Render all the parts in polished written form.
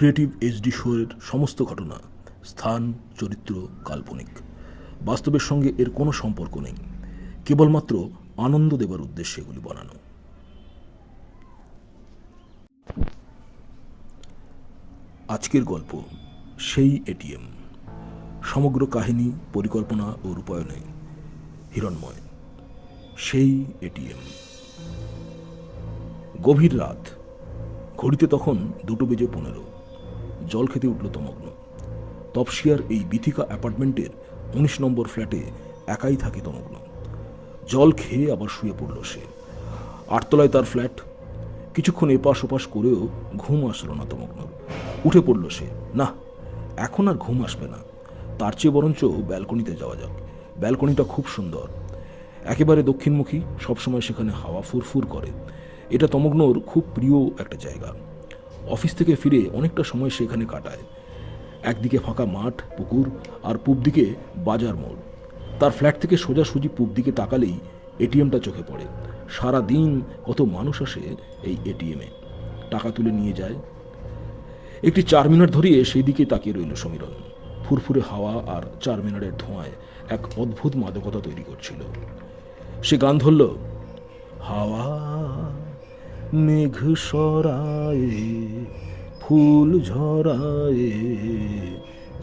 Creative HD শোয়ের সমস্ত ঘটনা, স্থান, চরিত্র কাল্পনিক। বাস্তবের সঙ্গে এর কোনো সম্পর্ক নেই, কেবলমাত্র আনন্দ দেবার উদ্দেশ্যে এগুলি বানানো। আজকের গল্প সেই এটিএম। সমগ্র কাহিনী, পরিকল্পনা ও রূপায়ণে হিরণ্ময়। সেই এটিএম। গভীর রাত, ঘড়িতে তখন 2:15। জল খেতে উঠল তমগ্ন। তপসিয়ার এই বিথিকা অ্যাপার্টমেন্টের 19 নম্বর ফ্ল্যাটে একাই থাকে তমগ্ন। জল খেয়ে আবার শুয়ে পড়ল সে। 8 তলায় তার ফ্ল্যাট। কিছুক্ষণ এপাশ ওপাশ করেও ঘুম আসলো না তমগ্নর। উঠে পড়ল সে। না, এখন আর ঘুম আসবে না। তার চেয়ে বরঞ্চ ব্যালকনিতে যাওয়া যাক। ব্যালকনিটা খুব সুন্দর, একেবারে দক্ষিণমুখী। সবসময় সেখানে হাওয়া ফুরফুর করে। এটা তমগ্নর খুব প্রিয় একটা জায়গা। অফিস থেকে ফিরে অনেকটা সময় সেখানে কাটায়। একদিকে ফাঁকা মাঠ, পুকুর, আর পূব দিকে বাজার মোড়। তার ফ্ল্যাট থেকে সোজাসুজি পূব দিকে তাকালেই এটিএমটা চোখে পড়ে। সারা দিন কত মানুষ আসে এই এটিএমে, টাকা তুলে নিয়ে যায়। একটি 4 মিনার ধরিয়ে সেই দিকে তাকিয়ে রইল সমীরণ। ফুরফুরে হাওয়া আর 4 মিনারের ধোঁয়ায় এক অদ্ভুত মাদকতা তৈরি করছিল। সে গান ধরল, হাওয়া মেঘ সরায়ে ফুল ঝরায়ে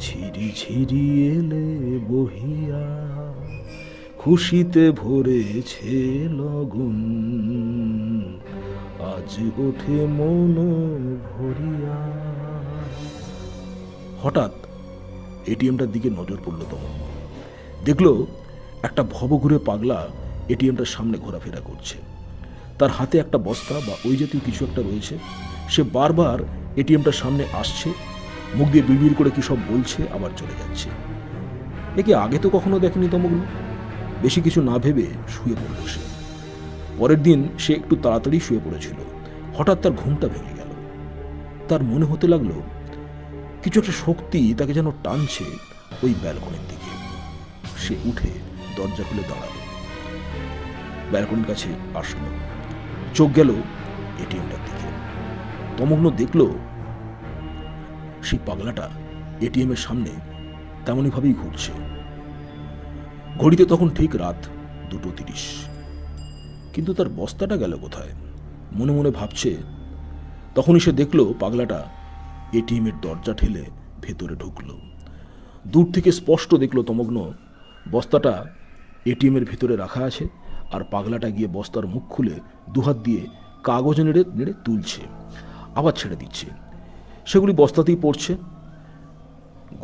ঝিরি ঝিরি এলে বহিয়া খুশিতে ভরেছে লগন আজ ওঠে মন ভরিয়া। হঠাৎ এটিএমটার দিকে নজর পড়ল তখন। দেখল একটা ভবঘুরে পাগলা এটিএমটার সামনে ঘোরাফেরা করছে। তার হাতে একটা বস্তা বা ওই জাতীয় কিছু একটা রয়েছে। সে বারবার এটিএমটার সামনে আসছে, মুখ দিয়ে বিড়বিড় করে কি সব বলছে, আবার চলে যাচ্ছে। একে আগে তো কখনো দেখেনি তমগ্ন। বেশি কিছু না ভেবে শুয়ে পড়ল সে। পরের দিন সে একটু তাড়াতাড়ি শুয়ে পড়েছিল। হঠাৎ তার ঘুমটা ভেঙে গেল। তার মনে হতে লাগলো কিছু একটা শক্তি তাকে যেন টানছে ওই ব্যালকনির দিকে। সে উঠে দরজা খুলে দাঁড়ালো, ব্যালকনির কাছে আসলো। চোখ গেল এটিএমটার দিকে। তমগ্ন দেখল সেই পাগলাটা এটিএম এর সামনে তেমনই ভাবেই ঘুরছে। ঘড়িতে তখন ঠিক রাত 2:30। কিন্তু তার বস্তাটা গেল কোথায়? মনে মনে ভাবছে। তখনই সে দেখল পাগলাটা এটিএম এর দরজা ঠেলে ভেতরে ঢুকলো। দূর থেকে স্পষ্ট দেখল তমগ্ন বস্তাটা এটিএম এর ভেতরে রাখা আছে, আর পাগলাটা গিয়ে বস্তার মুখ খুলে দুহাত দিয়ে কাগজ নেড়ে নেড়ে তুলছে, আবার ছেড়ে দিচ্ছে। সেগুলি বস্তাতেই পড়ছে।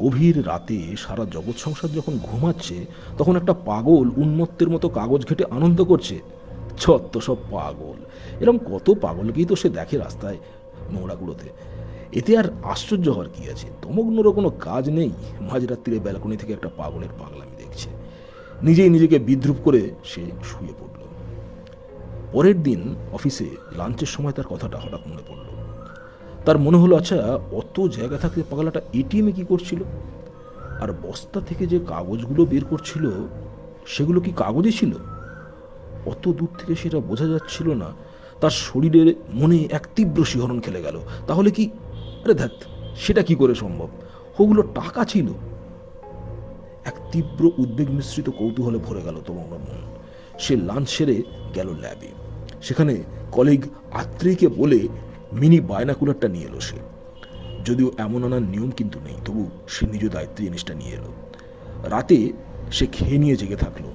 গভীর রাতে সারা জগৎ সংসার যখন ঘুমাচ্ছে, তখন একটা পাগল উন্মত্তের মতো কাগজ ঘেটে আনন্দ করছে। যত সব পাগল! এরকম কত পাগলকেই তো সে দেখে রাস্তায়, নোংরাগুলোতে। এতে আর আশ্চর্য হওয়ার কি আছে? তমগ্নরও কোনো কাজ নেই, মাঝরাত্রিরে ব্যালকনি থেকে একটা পাগলের পাগলামি দেখছে। নিজেই নিজেকে বিদ্রুপ করে সে শুয়ে পড়ল। পরের দিন অফিসে লাঞ্চের সময় তার কথাটা হঠাৎ মনে পড়ল। তার মনে হলো, আচ্ছা, অত জায়গা থাকতে পাগলাটা এটিএমে কি করছিল? আর বস্তা থেকে যে কাগজগুলো বের করছিল, সেগুলো কি কাগজই ছিল? অত দূর থেকে সেটা বোঝা যাচ্ছিল না। তার শরীরের মনে এক তীব্র শিহরণ খেলে গেল। তাহলে কি? আরে ধ্যাৎ, সেটা কি করে সম্ভব? ওগুলো টাকা ছিল। এক তীব্র উদ্বেগ মিশ্রিত কৌতূহলে ভরে গেল তমগ্নর মন। সে লাঞ্চ সেরে গেল ল্যাবে। সেখানে কলিগ আত্রেয়কে বলে মিনি বায়নাকুলারটা নিয়ে এলো সে। যদিও এমন আনার নিয়ম কিন্তু নেই, তবু সে নিজ দায়িত্বে জিনিসটা নিয়ে এলো। রাতে সে খেয়ে নিয়ে জেগে থাকলো।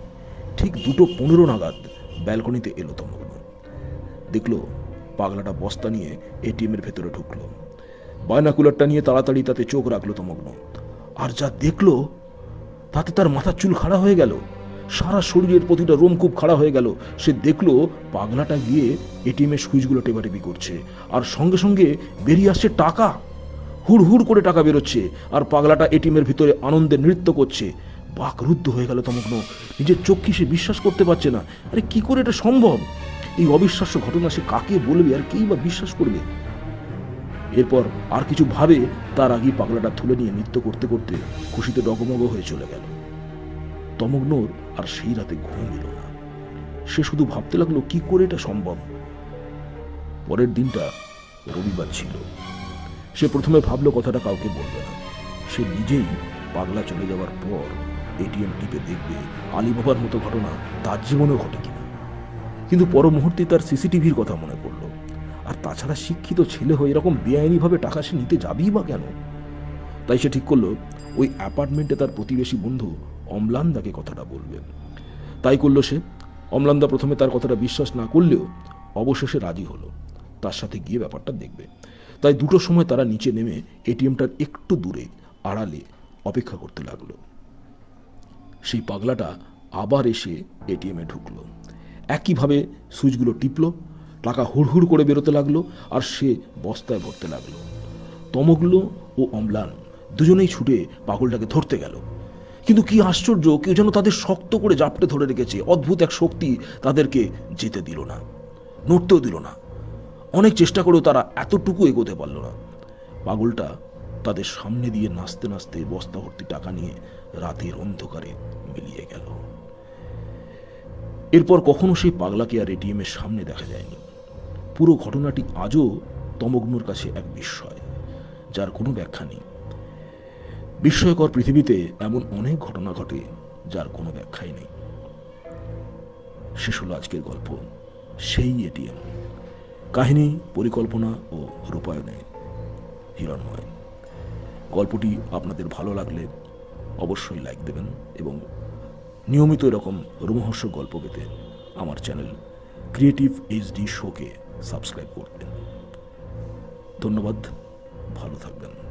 ঠিক 2:15 নাগাদ ব্যালকনিতে এলো তমগ্ন। দেখলো পাগলাটা বস্তা নিয়ে এটিএম এর ভেতরে ঢুকলো। বায়নাকুলারটা নিয়ে তাড়াতাড়ি তাতে চোখ রাখলো তমগ্ন। আর যা দেখলো তাতে তার মাথার চুল খাড়া হয়ে গেল। সারা শরীরের প্রতিটা রোমকূপ খাড়া হয়ে গেল। সে দেখলো পাগলাটা গিয়ে এটিএম এর সুইচগুলো টেপাটেপি করছে, আর সঙ্গে সঙ্গে বেরিয়ে আসছে টাকা। হুড় হুড় করে টাকা বেরোচ্ছে, আর পাগলাটা এটিএম এর ভিতরে আনন্দে নৃত্য করছে। বাকরুদ্ধ হয়ে গেল তমগ্ন। নিজের চোখকে সে বিশ্বাস করতে পারছে না। আরে কি করে এটা সম্ভব? এই অবিশ্বাস্য ঘটনা সে কাকে বলবে, আর কেই বা বিশ্বাস করবে? এরপর আর কিছু ভাবে তার আগেই পাগলাটা তুলে নিয়ে নৃত্য করতে করতে খুশিতে ডগমগ হয়ে চলে গেল। তমগ্নর আর সেই রাতে ঘুম এলো না। সে শুধু ভাবতে লাগলো কি করে এটা সম্ভব। পরের দিনটা রবিবার ছিল। সে প্রথমে ভাবলো কথাটা কাউকে বলবে না। সে নিজেই পাগলা চলে যাওয়ার পর এটিএম টিপে দেখবে আলিবাবার মতো ঘটনা তার জীবনেও ঘটে কিনা। কিন্তু পর মুহূর্তে তার সিসিটিভির কথা মনে পড়ল। আর তাছাড়া শিক্ষিত ছেলে হয়ে এরকম বেআইনিভাবে টাকা সে নিতে যাবেই বা কেন? তাই সে ঠিক করলো ওই অ্যাপার্টমেন্টে তার প্রতিবেশী বন্ধু অম্লানদাকে কথাটা বলবে। তাই করলো সে। অম্লানদা প্রথমে তার কথাটা বিশ্বাস না করলেও অবশেষে রাজি হলো তার সাথে গিয়ে ব্যাপারটা দেখবে। তাই 2টোর সময় তারা নিচে নেমে এটিএমটার একটু দূরে আড়ালে অপেক্ষা করতে লাগলো। সেই পাগলাটা আবার এসে এটিএমে ঢুকলো, একইভাবে সুইচগুলো টিপলো, টাকা হুড়হুড় করে বেরোতে লাগলো আর সে বস্তায় ভরতে লাগলো। তমগ্ন ও অম্লান দুজনেই ছুটে পাগলটাকে ধরতে গেল। কিন্তু কি আশ্চর্য, কেউ যেন তাদের শক্ত করে জাপটে ধরে রেখেছে। অদ্ভুত এক শক্তি তাদেরকে যেতে দিল না, নড়তেও দিল না। অনেক চেষ্টা করেও তারা এতটুকু এগোতে পারল না। পাগলটা তাদের সামনে দিয়ে নাচতে নাচতে বস্তা ভর্তি টাকা নিয়ে রাতের অন্ধকারে মিলিয়ে গেল। এরপর কখনো সেই পাগলাকে আর এটিএমের সামনে দেখা যায়নি। পুরো ঘটনাটি আজও তমগ্নর কাছে এক বিস্ময়, যার কোনো ব্যাখ্যা নেই। বিস্ময়কর পৃথিবীতে এমন অনেক ঘটনা ঘটে যার কোনো ব্যাখ্যাই নেই। শেষ হলো আজকের গল্প, সেই এটিএম। কাহিনী, পরিকল্পনা ও রূপায়ণে হিরণময়। গল্পটি আপনাদের ভালো লাগলে অবশ্যই লাইক দেবেন এবং নিয়মিত এরকম রোমহর্ষক গল্প পেতে আমার চ্যানেল ক্রিয়েটিভ এইচডি শোকে সাবস্ক্রাইব করবেন। ধন্যবাদ, ভালো থাকবেন।